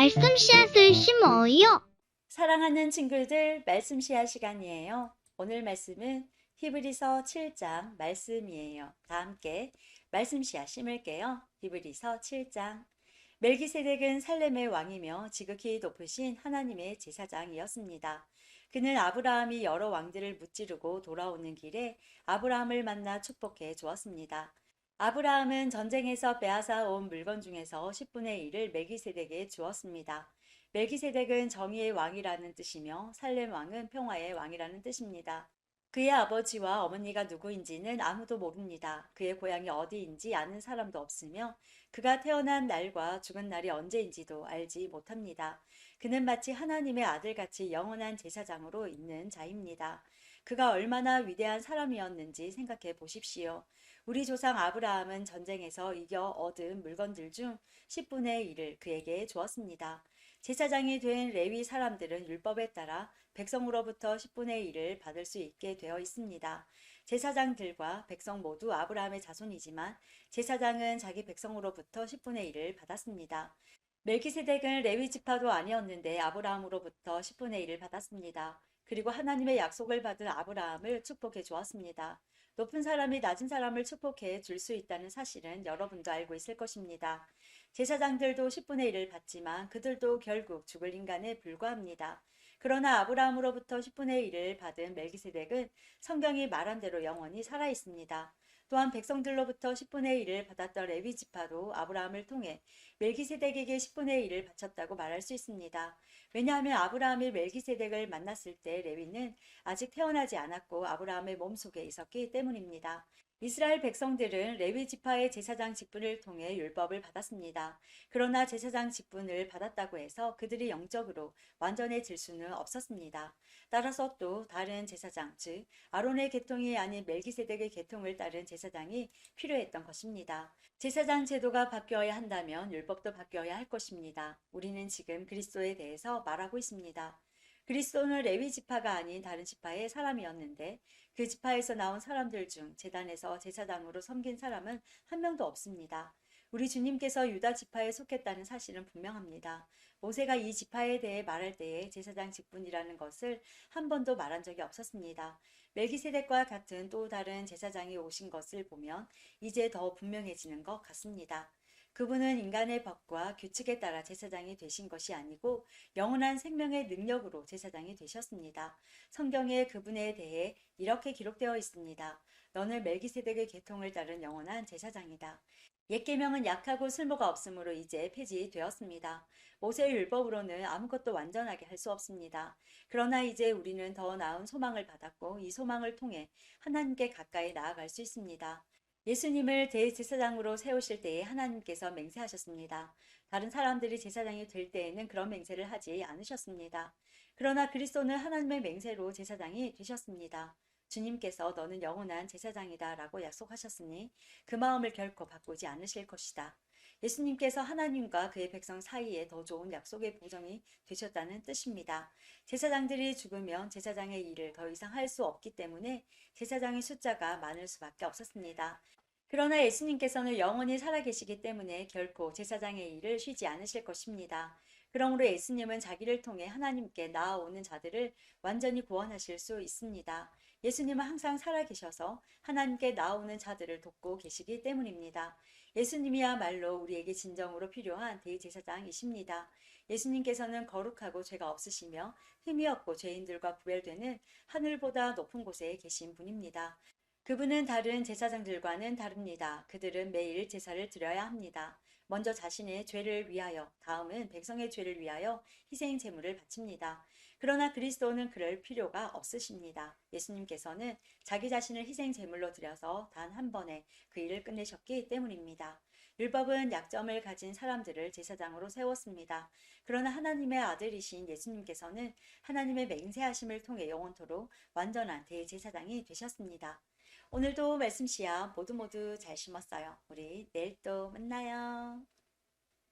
말씀 씨앗을 심어요. 사랑하는 친구들, 말씀 시간 시간이에요. 오늘 말씀은 히브리서 7장 말씀이에요. 다 함께 말씀 씨앗 심을게요. 히브리서 7장. 멜기세덱은 살렘의 왕이며 지극히 높으신 하나님의 제사장이었습니다. 그는 아브라함이 여러 왕들을 무찌르고 돌아오는 길에 아브라함을 만나 축복해 주었습니다. 아브라함은 전쟁에서 빼앗아 온 물건 중에서 10분의 1을 멜기세덱에 주었습니다. 멜기세덱은 정의의 왕이라는 뜻이며 살렘 왕은 평화의 왕이라는 뜻입니다. 그의 아버지와 어머니가 누구인지는 아무도 모릅니다. 그의 고향이 어디인지 아는 사람도 없으며 그가 태어난 날과 죽은 날이 언제인지도 알지 못합니다. 그는 마치 하나님의 아들같이 영원한 제사장으로 있는 자입니다. 그가 얼마나 위대한 사람이었는지 생각해 보십시오. 우리 조상 아브라함은 전쟁에서 이겨 얻은 물건들 중 10분의 1을 그에게 주었습니다. 제사장이 된 레위 사람들은 율법에 따라 백성으로부터 10분의 1을 받을 수 있게 되어 있습니다. 제사장들과 백성 모두 아브라함의 자손이지만 제사장은 자기 백성으로부터 10분의 1을 받았습니다. 멜기세덱은 레위 지파도 아니었는데 아브라함으로부터 10분의 1을 받았습니다. 그리고 하나님의 약속을 받은 아브라함을 축복해 주었습니다. 높은 사람이 낮은 사람을 축복해 줄 수 있다는 사실은 여러분도 알고 있을 것입니다. 제사장들도 10분의 1을 받지만 그들도 결국 죽을 인간에 불과합니다. 그러나 아브라함으로부터 10분의 1을 받은 멜기세덱은 성경이 말한 대로 영원히 살아 있습니다. 또한 백성들로부터 10분의 1을 받았던 레위 지파도 아브라함을 통해 멜기세덱에게 10분의 1을 바쳤다고 말할 수 있습니다. 왜냐하면 아브라함이 멜기세덱을 만났을 때 레위는 아직 태어나지 않았고 아브라함의 몸속에 있었기 때문입니다. 이스라엘 백성들은 레위 지파의 제사장 직분을 통해 율법을 받았습니다. 그러나 제사장 직분을 받았다고 해서 그들이 영적으로 완전해질 수는 없었습니다. 따라서 또 다른 제사장, 즉 아론의 계통이 아닌 멜기세덱의 계통을 따른 제사장이 필요했던 것입니다. 제사장 제도가 바뀌어야 한다면 율법도 바뀌어야 할 것입니다. 우리는 지금 그리스도에 대해서 말하고 있습니다. 그리스도는 레위 지파가 아닌 다른 지파의 사람이었는데 그 지파에서 나온 사람들 중 제단에서 제사장으로 섬긴 사람은 한 명도 없습니다. 우리 주님께서 유다 지파에 속했다는 사실은 분명합니다. 모세가 이 지파에 대해 말할 때에 제사장 직분이라는 것을 한 번도 말한 적이 없었습니다. 멜기세덱과 같은 또 다른 제사장이 오신 것을 보면 이제 더 분명해지는 것 같습니다. 그분은 인간의 법과 규칙에 따라 제사장이 되신 것이 아니고 영원한 생명의 능력으로 제사장이 되셨습니다. 성경에 그분에 대해 이렇게 기록되어 있습니다. 너는 멜기세덱의 계통을 따른 영원한 제사장이다. 옛 계명은 약하고 쓸모가 없으므로 이제 폐지되었습니다. 모세의 율법으로는 아무것도 완전하게 할 수 없습니다. 그러나 이제 우리는 더 나은 소망을 받았고 이 소망을 통해 하나님께 가까이 나아갈 수 있습니다. 예수님을 대제사장으로 세우실 때에 하나님께서 맹세하셨습니다. 다른 사람들이 제사장이 될 때에는 그런 맹세를 하지 않으셨습니다. 그러나 그리스도는 하나님의 맹세로 제사장이 되셨습니다. 주님께서 너는 영원한 제사장이다 라고 약속하셨으니 그 마음을 결코 바꾸지 않으실 것이다. 예수님께서 하나님과 그의 백성 사이에 더 좋은 약속의 보정이 되셨다는 뜻입니다. 제사장들이 죽으면 제사장의 일을 더 이상 할 수 없기 때문에 제사장의 숫자가 많을 수밖에 없었습니다. 그러나 예수님께서는 영원히 살아계시기 때문에 결코 제사장의 일을 쉬지 않으실 것입니다. 그러므로 예수님은 자기를 통해 하나님께 나아오는 자들을 완전히 구원하실 수 있습니다. 예수님은 항상 살아계셔서 하나님께 나아오는 자들을 돕고 계시기 때문입니다. 예수님이야말로 우리에게 진정으로 필요한 대제사장이십니다. 예수님께서는 거룩하고 죄가 없으시며 흠이 없고 죄인들과 구별되는 하늘보다 높은 곳에 계신 분입니다. 그분은 다른 제사장들과는 다릅니다. 그들은 매일 제사를 드려야 합니다. 먼저 자신의 죄를 위하여, 다음은 백성의 죄를 위하여 희생 제물을 바칩니다. 그러나 그리스도는 그럴 필요가 없으십니다. 예수님께서는 자기 자신을 희생 제물로 드려서 단 한 번에 그 일을 끝내셨기 때문입니다. 율법은 약점을 가진 사람들을 제사장으로 세웠습니다. 그러나 하나님의 아들이신 예수님께서는 하나님의 맹세하심을 통해 영원토록 완전한 대제사장이 되셨습니다. 오늘도 말씀 씨앗 모두 잘 심었어요. 우리 내일 또 만나요.